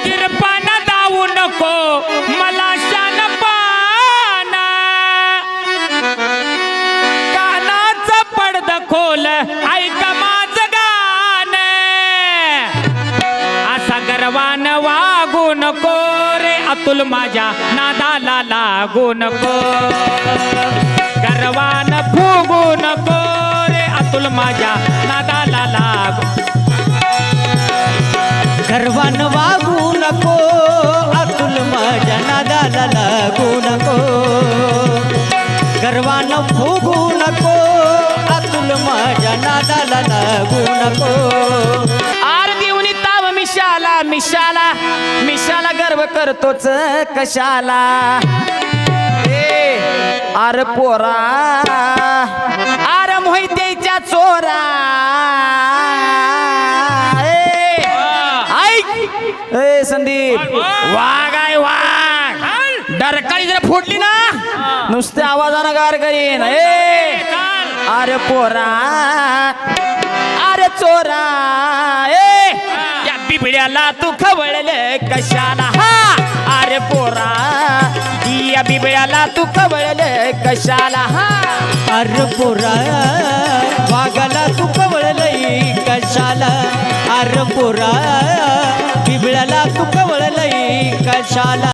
तिरपान दावू नको मला शानपान कानाचा पडद खोल ऐक माझं गाण असा गर्वान वागू नको रे अतुल माझ्या नादाला लागू नको गर्वान फुगू नको रे अतुल माझ्या नादाला लागू गर्वान वागू नको अतुल माझ्या नादाला लागू नको गर्वान फुगू नको अतुल माझ्या नादाला लागू नको आर देऊनी ताव मिशाला मिशाला मिशाला गर्व करतोच कशाला आर पोरा आर मोहितेच्या चोरा ए संदीप वाघ आहे वाघ डरकाळी जर फोडली ना नुसत्या आवाजानं गार करीन अरे पोरा अरे चोरा या बिबड्याला तू खवळले कशाला हा अरे पोरा या बिबड्याला तू खवळले कशाला हा अरे पोरा वाघाला तू कवळलई कशाला अरे पोरा बिबळ्याला तू कवळलई कशाला